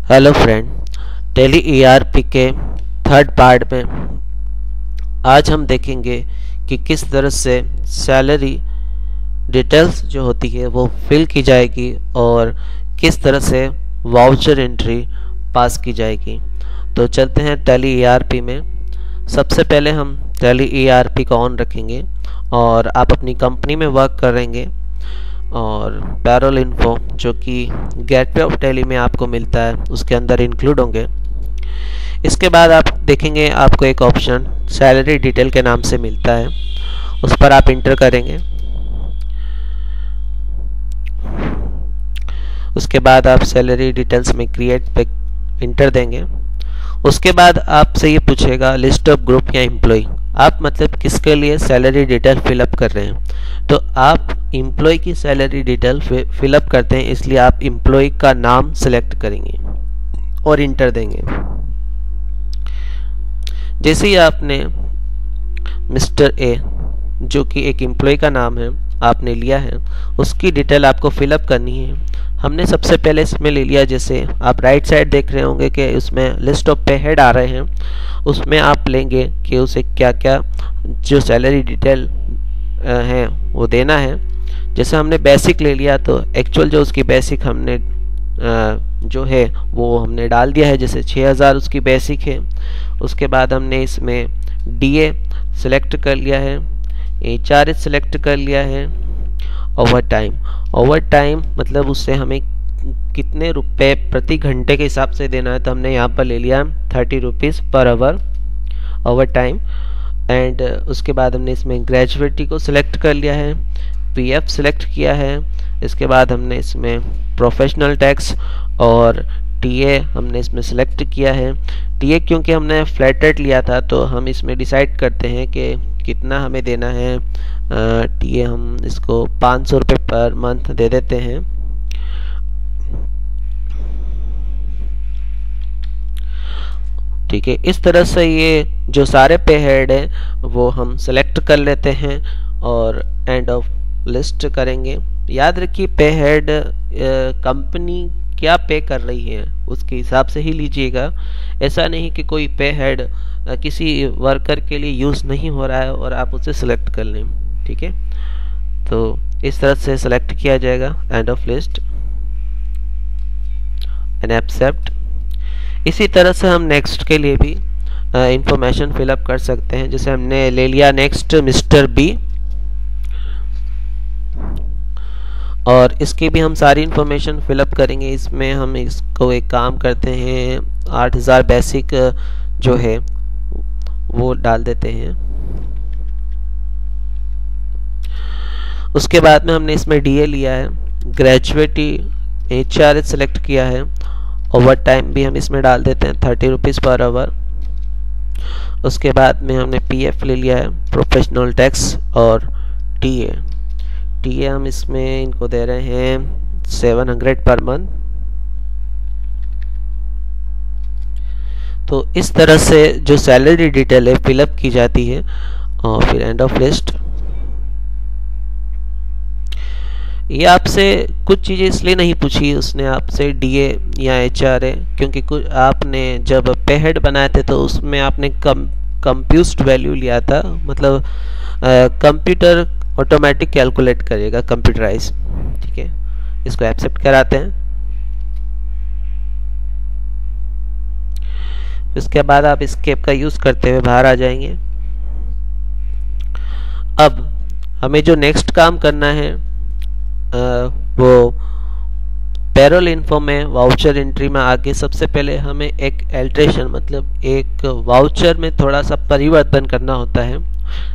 Hello friend, tele ERP के third part में आज हम देखेंगे कि किस तरह से सैलरी डिटेल्स जो होती है वो फिल की जाएगी और किस तरह से वाउचर एंट्री पास की जाएगी। तो चलते हैं टेली ईआरपी में। सबसे पहले हम टेली ईआरपी को ऑन रखेंगे और आप अपनी कंपनी में वर्क करेंगे और पैरोल इन्फो जो कि गेटवे ऑफ टेली में आपको मिलता है उसके अंदर इंक्लूड होंगे। इसके बाद आप देखेंगे आपको एक ऑप्शन सैलरी डिटेल के नाम से मिलता है, उस पर आप इंटर करेंगे। उसके बाद आप सैलरी डिटेल्स में क्रिएट पे इंटर देंगे। उसके बाद आपसे ये पूछेगा लिस्ट ऑफ ग्रुप या एम्प्लॉय, आप मतलब किसके लिए सैलरी डिटेल फिलअप कर रहे हैं। तो आप एम्प्लॉय की सैलरी डिटेल फिलअप करते हैं, इसलिए आप एम्प्लॉय का नाम सेलेक्ट करेंगे और इंटर देंगे। जैसे ही आपने मिस्टर ए जो कि एक एम्प्लॉय का नाम है आपने लिया है, उसकी डिटेल आपको फिलअप करनी है। हमने सबसे पहले इसमें ले लिया, जैसे आप राइट साइड देख रहे होंगे कि उसमें लिस्ट ऑफ पे हेड आ रहे हैं, उसमें आप लेंगे कि उसे क्या क्या जो सैलरी डिटेल हैं वो देना है। जैसे हमने बेसिक ले लिया तो एक्चुअल जो उसकी बेसिक हमने जो है वो हमने डाल दिया है, जैसे 6000 उसकी बेसिक है। उसके बाद हमने इसमें डीए सेलेक्ट कर लिया है, एचआरएच सेलेक्ट कर लिया है। ओवर टाइम मतलब उससे हमें कितने रुपए प्रति घंटे के हिसाब से देना है, तो हमने यहाँ पर ले लिया 30 rupees per hour over time. And उसके बाद हमने इसमें ग्रेजुएटी को सिलेक्ट कर लिया है, पीएफ सिलेक्ट किया है। इसके बाद हमने इसमें प्रोफेशनल टैक्स और टीए हमने इसमें सिलेक्ट किया है। टीए क्योंकि हमने फ्लैट रेट लिया था तो हम इसमें डिसाइड करते हैं कि कितना हमें देना है। टीए हम इसको 500 रुपये पर मंथ दे देते हैं। ठीक है, इस तरह से ये जो सारे पे हेड है वो हम सेलेक्ट कर लेते हैं और एंड ऑफ लिस्ट करेंगे। याद रखिए पे हेड कंपनी क्या पे कर रही है उसके हिसाब से ही लीजिएगा। ऐसा नहीं कि कोई पे हेड किसी वर्कर के लिए यूज़ नहीं हो रहा है और आप उसे सिलेक्ट कर लें। ठीक है, तो इस तरह से सिलेक्ट किया जाएगा end of list and accept. इसी तरह से हम नेक्स्ट के लिए भी इंफॉर्मेशन फिलअप कर सकते हैं। जैसे हमने ले लिया नेक्स्ट मिस्टर बी और इसकी भी हम सारी इंफॉर्मेशन फिलअप करेंगे। इसमें हम इसको एक काम करते हैं 8000 बेसिक जो है वो डाल देते हैं। उसके बाद में हमने इसमें डीए लिया है, ग्रेजुएटी एचआरएच सेलेक्ट किया है, ओवर टाइम भी हम इसमें डाल देते हैं 30 रुपीज़ पर आवर। उसके बाद में हमने पीएफ ले लिया है, प्रोफेशनल टैक्स और टीए हम इसमें इनको दे रहे हैं 700 पर मंथ। तो इस तरह से जो सैलरी डिटेल है फिलअप की जाती है और फिर एंड ऑफ लिस्ट। ये आपसे कुछ चीज़ें इसलिए नहीं पूछी उसने आपसे डीए या एचआरए, क्योंकि कुछ आपने जब पे हेड बनाए थे तो उसमें आपने कंप्यूस्ड वैल्यू लिया था, मतलब कंप्यूटर ऑटोमेटिक कैलकुलेट करेगा, कंप्यूटराइज। ठीक है, इसको एक्सेप्ट कराते हैं। इसके बाद आप एस्केप का यूज़ करते हुए बाहर आ जाएंगे। अब हमें जो नेक्स्ट काम करना है वो पैरोल इन्फो में वाउचर एंट्री में आगे सबसे पहले हमें एक एल्ट्रेशन मतलब एक वाउचर में थोड़ा सा परिवर्तन करना होता है।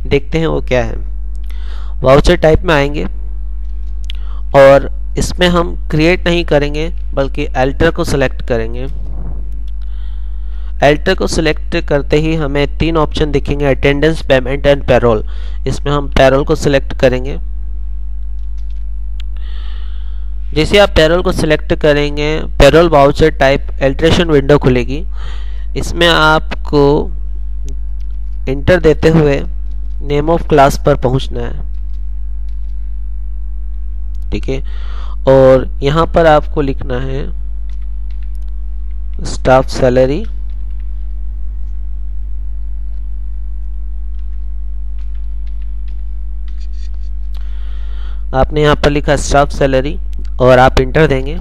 देखते हैं वो क्या है। वाउचर टाइप में आएंगे और इसमें हम क्रिएट नहीं करेंगे बल्कि एल्टर को सिलेक्ट करेंगे। एल्टर को सिलेक्ट करते ही हमें 3 ऑप्शन दिखेंगे, अटेंडेंस, पेमेंट एंड पैरोल। इसमें हम पैरोल को सिलेक्ट करेंगे। जैसे आप पैरोल को सिलेक्ट करेंगे payroll voucher type alteration window खुलेगी। इसमें आपको इंटर देते हुए नेम ऑफ क्लास पर पहुंचना है। ठीक है, और यहाँ पर आपको लिखना है स्टाफ सैलरी, आपने यहाँ पर लिखा स्टाफ सैलरी और आप इंटर देंगे।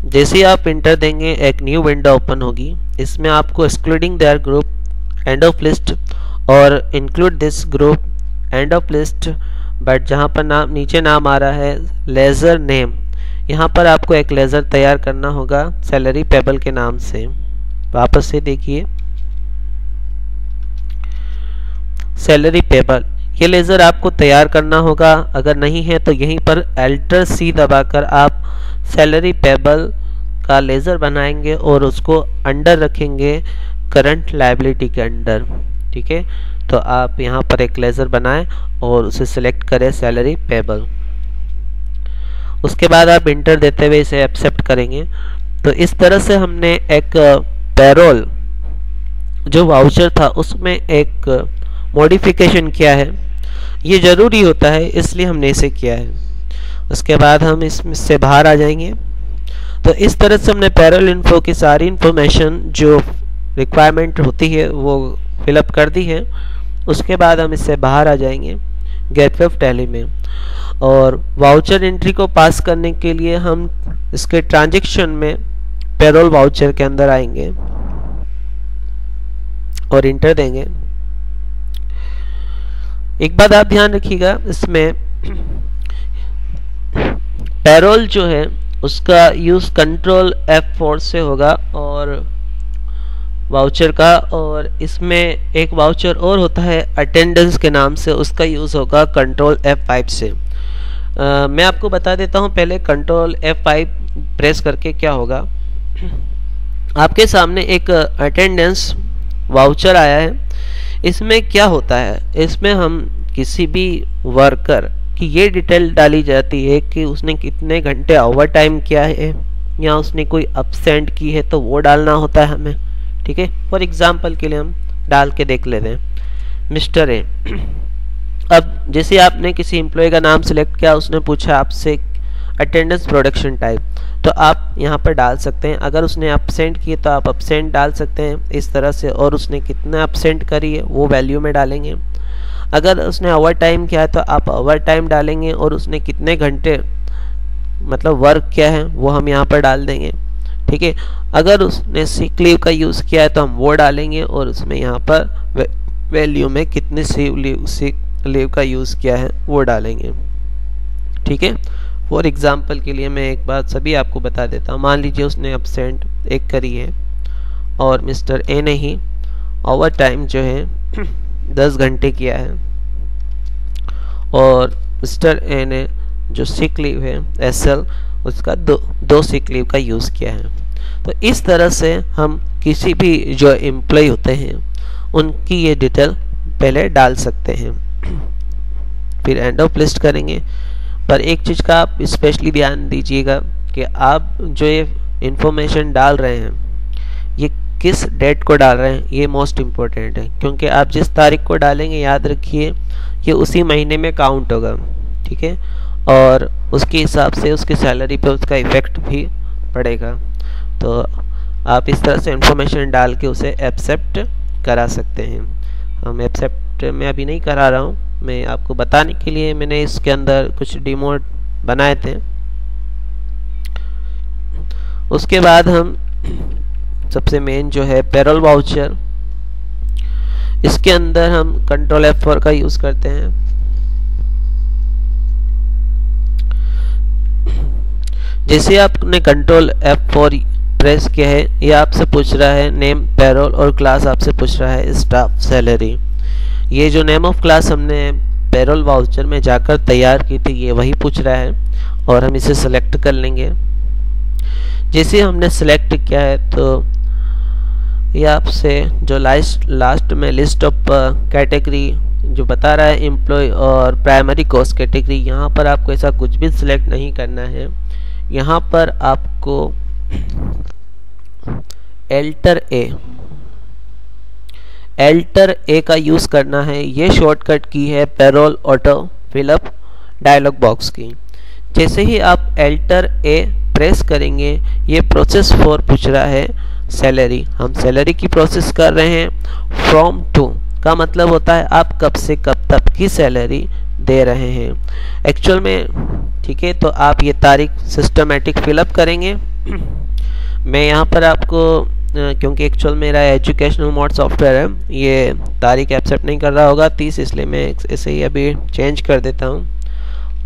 जैसे ही आप इंटर देंगे एक न्यू विंडो ओपन होगी। इसमें आपको excluding their group, end of list और include this group, end of list, but जहाँ पर नाम नीचे नाम आ रहा है लेज़र नेम, यहाँ पर आपको एक लेज़र तैयार करना होगा सैलरी पेबल के नाम से। वापस से देखिए सैलरी पेबल, ये लेज़र आपको तैयार करना होगा। अगर नहीं है तो यहीं पर Alt C दबाकर आप सैलरी पेबल का लेज़र बनाएंगे और उसको अंडर रखेंगे करंट लायबिलिटी के अंडर। ठीक है, तो आप यहाँ पर एक लेज़र बनाएं और उसे सिलेक्ट करें सैलरी पेबल। उसके बाद आप इंटर देते हुए इसे एक्सेप्ट करेंगे। तो इस तरह से हमने एक पेरोल जो वाउचर था उसमें एक मॉडिफिकेशन किया है। ये ज़रूरी होता है इसलिए हमने इसे किया है। उसके बाद हम इसमें से बाहर आ जाएंगे। तो इस तरह से हमने पेरोल इन्फो की सारी इन्फॉर्मेशन जो रिक्वायरमेंट होती है वो फिलअप कर दी है। उसके बाद हम इससे बाहर आ जाएंगे गेटवे ऑफ टैली में, और वाउचर एंट्री को पास करने के लिए हम इसके ट्रांजैक्शन में पेरोल वाउचर के अंदर आएंगे और इंटर देंगे। एक बात आप ध्यान रखिएगा, इसमें पेरोल जो है उसका यूज़ कंट्रोल F4 से होगा और वाउचर का, और इसमें एक वाउचर और होता है अटेंडेंस के नाम से, उसका यूज़ होगा कंट्रोल F5 से। मैं आपको बता देता हूं पहले कंट्रोल F5 प्रेस करके क्या होगा। आपके सामने एक अटेंडेंस वाउचर आया है। इसमें क्या होता है, इसमें हम किसी भी वर्कर की ये डिटेल डाली जाती है कि उसने कितने घंटे ओवर टाइम किया है या उसने कोई अपसेंट की है तो वो डालना होता है हमें। ठीक है, फॉर एग्जांपल के लिए हम डाल के देख लेते हैं मिस्टर ए। अब जैसे आपने किसी एम्प्लॉय का नाम सेलेक्ट किया, उसने पूछा आपसे अटेंडेंस प्रोडक्शन टाइप, तो आप यहाँ पर डाल सकते हैं। अगर उसने अपसेंट किए तो आप अपसेंट डाल सकते हैं इस तरह से, और उसने कितना अपसेंट करी है वो वैल्यू में डालेंगे। अगर उसने ओवर टाइम किया है तो आप ओवर टाइम डालेंगे, और उसने कितने घंटे मतलब वर्क किया है वो हम यहाँ पर डाल देंगे। ठीक है, अगर उसने सिक लीव का यूज़ किया है तो हम वो डालेंगे, और उसमें यहाँ पर वैल्यू में कितने सिक लीव का यूज़ किया है वो डालेंगे। ठीक है, फॉर एग्जांपल के लिए मैं एक बात सभी आपको बता देता हूँ। मान लीजिए उसने अपसेंट एक करी है और मिस्टर ए ने ही ओवर टाइम जो है 10 घंटे किया है, और मिस्टर ए ने जो सिक लीव है SL उसका दो सिक लीव का यूज़ किया है। तो इस तरह से हम किसी भी जो एम्प्लॉय होते हैं उनकी ये डिटेल पहले डाल सकते हैं। फिर एंड ऑफ लिस्ट करेंगे। पर एक चीज़ का आप स्पेशली ध्यान दीजिएगा कि आप जो ये इंफॉर्मेशन डाल रहे हैं ये किस डेट को डाल रहे हैं, ये मोस्ट इम्पोर्टेंट है, क्योंकि आप जिस तारीख को डालेंगे याद रखिए ये उसी महीने में काउंट होगा। ठीक है, और उसके हिसाब से उसकी सैलरी पे उसका इफ़ेक्ट भी पड़ेगा। तो आप इस तरह से इंफॉर्मेशन डाल के उसे एक्सेप्ट करा सकते हैं। हम एक्सेप्ट में अभी नहीं करा रहा हूँ, मैं आपको बताने के लिए मैंने इसके अंदर कुछ डिमोट बनाए थे। उसके बाद हम सबसे मेन जो है पेरोल वाउचर, इसके अंदर हम कंट्रोल F4 का यूज़ करते हैं। जैसे आपने कंट्रोल F4 प्रेस किया है, ये आपसे पूछ रहा है नेम पेरोल, और क्लास आपसे पूछ रहा है स्टाफ सैलरी। ये जो नेम ऑफ क्लास हमने पेरोल वाउचर में जाकर तैयार की थी ये वही पूछ रहा है, और हम इसे सेलेक्ट कर लेंगे। जैसे हमने सेलेक्ट किया है तो ये आपसे जो लास्ट में लिस्ट ऑफ कैटेगरी जो बता रहा है एम्प्लॉय और प्राइमरी कॉस्ट कैटेगरी, यहाँ पर आपको ऐसा कुछ भी सिलेक्ट नहीं करना है। यहाँ पर आपको एल्टर ए का यूज़ करना है। ये शॉर्टकट की है payroll auto fill up dialog box की। जैसे ही आप एल्टर ए प्रेस करेंगे, ये प्रोसेस 4 पूछ रहा है सैलरी। हम सैलरी की प्रोसेस कर रहे हैं। फ्रॉम टू का मतलब होता है आप कब से कब तक की सैलरी दे रहे हैं एक्चुअल में। ठीक है, तो आप ये तारीख सिस्टमेटिक फिलअप करेंगे। मैं यहाँ पर आपको क्योंकि एक्चुअल मेरा एजुकेशनल मोड सॉफ्टवेयर है, ये तारीख एक्सेप्ट नहीं कर रहा होगा 30, इसलिए मैं इसे ही अभी चेंज कर देता हूँ,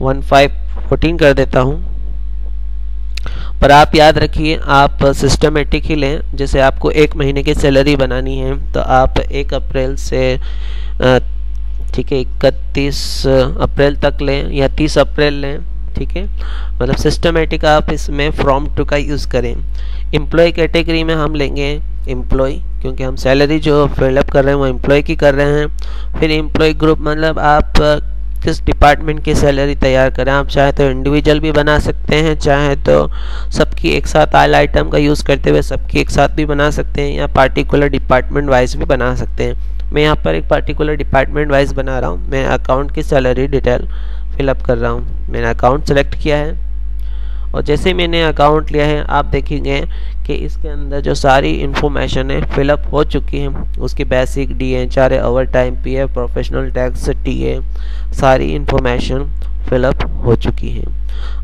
1514 कर देता हूँ। पर आप याद रखिए आप सिस्टमेटिक ही लें। जैसे आपको 1 महीने की सैलरी बनानी है तो आप 1 अप्रैल से ठीक है 31 अप्रैल तक लें या 30 अप्रैल लें। ठीक है, मतलब सिस्टमेटिक आप इसमें फ्रॉम टू का यूज़ करें। एम्प्लॉय कैटेगरी में हम लेंगे एम्प्लॉय, क्योंकि हम सैलरी जो फिलअप कर रहे हैं वो एम्प्लॉय की कर रहे हैं। फिर एम्प्लॉय ग्रुप मतलब आप किस डिपार्टमेंट की सैलरी तैयार करें। आप चाहे तो इंडिविजुअल भी बना सकते हैं, चाहे तो सबकी एक साथ ऑल आइटम का यूज़ करते हुए सबकी एक साथ भी बना सकते हैं, या पार्टिकुलर डिपार्टमेंट वाइज भी बना सकते हैं। मैं यहाँ पर एक पार्टिकुलर डिपार्टमेंट वाइज बना रहा हूँ। मैं अकाउंट की सैलरी डिटेल फिलअप कर रहा हूँ। मैंने अकाउंट सेलेक्ट किया है और जैसे मैंने अकाउंट लिया है आप देखेंगे कि इसके अंदर जो सारी इन्फॉर्मेशन है फिलअप हो चुकी है। उसकी basic DHR, over time, PF, professional tax, TA, सारी इन्फॉर्मेशन फिलअप हो चुकी है।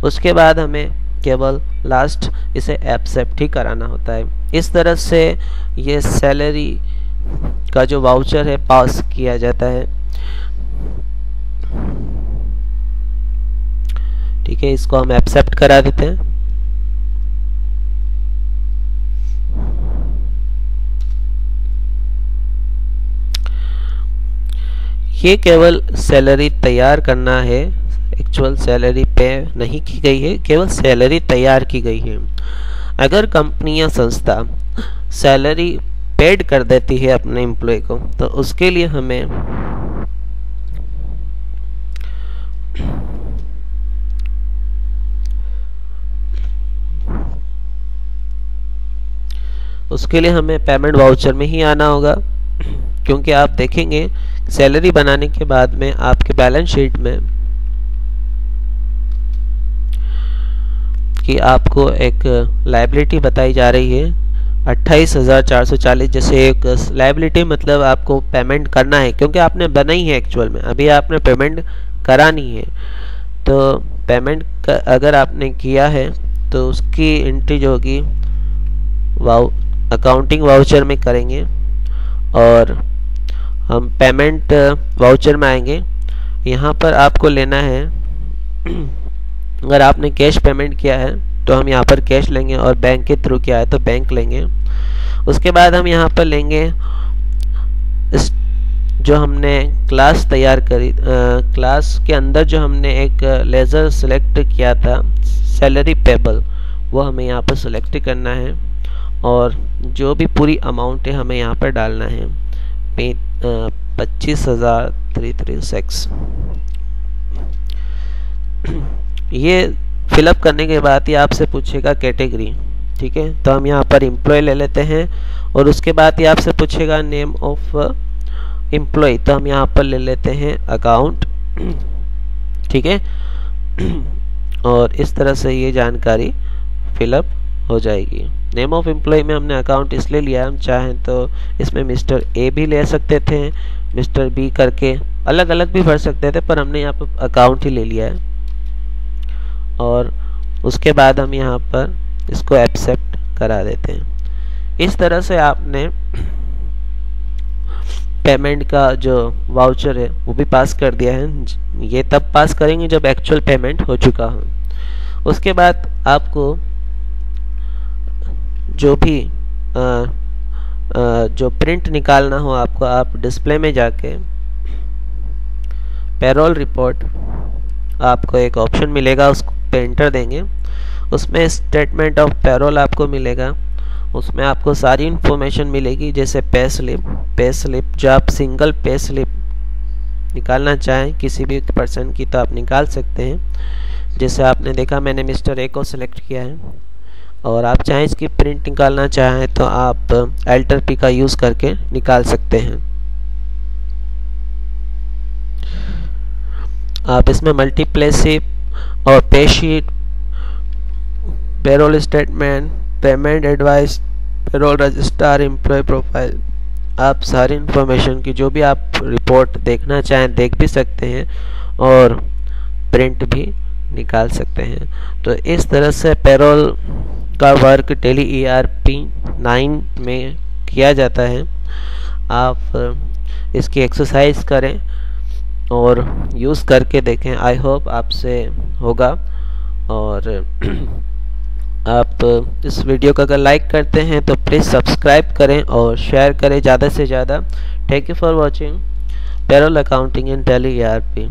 उसके बाद हमें केवल लास्ट इसे एक्सेप्ट ही कराना होता है। इस तरह से ये सैलरी का जो वाउचर है पास किया जाता है। ठीक है, इसको हम एक्सेप्ट करा देते हैं। ये केवल सैलरी तैयार करना है, एक्चुअल सैलरी पे नहीं की गई है, केवल सैलरी तैयार की गई है। अगर कंपनी या संस्था सैलरी पेड कर देती है अपने एम्प्लॉय को तो उसके लिए हमें पेमेंट वाउचर में ही आना होगा। क्योंकि आप देखेंगे सैलरी बनाने के बाद में आपके बैलेंस शीट में कि आपको एक लायबिलिटी बताई जा रही है 28,440। जैसे एक लायबिलिटी मतलब आपको पेमेंट करना है, क्योंकि आपने बनाई है एक्चुअल में, अभी आपने पेमेंट करानी है। तो पेमेंट अगर आपने किया है तो उसकी एंट्री जो होगी अकाउंटिंग वाउचर में करेंगे और हम पेमेंट वाउचर में आएंगे। यहाँ पर आपको लेना है अगर आपने कैश पेमेंट किया है तो हम यहाँ पर कैश लेंगे और बैंक के थ्रू किया है तो बैंक लेंगे। उसके बाद हम यहाँ पर लेंगे इस जो हमने क्लास तैयार करी, क्लास के अंदर जो हमने एक लेज़र सेलेक्ट किया था सैलरी पेबल, वो हमें यहाँ पर सेलेक्ट करना है और जो भी पूरी अमाउंट है हमें यहाँ पर डालना है 25,336। ये फिलअप करने के बाद ही आपसे पूछेगा कैटेगरी। ठीक है, तो हम यहाँ पर एम्प्लॉय ले लेते हैं और उसके बाद ही आपसे पूछेगा नेम ऑफ एम्प्लॉय, तो हम यहाँ पर ले लेते हैं अकाउंट। ठीक है, और इस तरह से ये जानकारी फिलअप हो जाएगी। नेम ऑफ एम्प्लॉय में हमने अकाउंट इसलिए लिया, हम चाहें तो इसमें मिस्टर ए भी ले सकते थे, मिस्टर बी करके अलग अलग भी भर सकते थे, पर हमने यहाँ पर अकाउंट ही ले लिया है। और उसके बाद हम यहाँ पर इसको एक्सेप्ट करा देते हैं। इस तरह से आपने पेमेंट का जो वाउचर है वो भी पास कर दिया है। ये तब पास करेंगे जब एक्चुअल पेमेंट हो चुका हो। उसके बाद आपको जो भी जो प्रिंट निकालना हो आपको, आप डिस्प्ले में जाके पेरोल रिपोर्ट, आपको एक ऑप्शन मिलेगा, उसको पे एंटर देंगे। उसमें स्टेटमेंट ऑफ पेरोल आपको मिलेगा, उसमें आपको सारी इन्फॉर्मेशन मिलेगी, जैसे पे स्लिप जो आप सिंगल पे स्लिप निकालना चाहें किसी भी पर्सन की तो आप निकाल सकते हैं। जैसे आपने देखा मैंने मिस्टर ए को सिलेक्ट किया है, और आप चाहें इसकी प्रिंट निकालना चाहें तो आप अल्टर पी का यूज़ करके निकाल सकते हैं। आप इसमें मल्टीप्ले स्लिप और pay sheet payroll statement, payment advice, payroll register, employee profile. आप सारी इन्फॉर्मेशन की जो भी आप रिपोर्ट देखना चाहें देख भी सकते हैं और प्रिंट भी निकाल सकते हैं। तो इस तरह से पेरोल का वर्क टैली ERP 9 में किया जाता है। आप इसकी एक्सरसाइज करें और यूज़ करके देखें। आई होप आपसे होगा। और आप इस वीडियो को अगर लाइक करते हैं तो प्लीज़ सब्सक्राइब करें और शेयर करें ज़्यादा से ज़्यादा। Thank you for watching payroll accounting in tally ERP।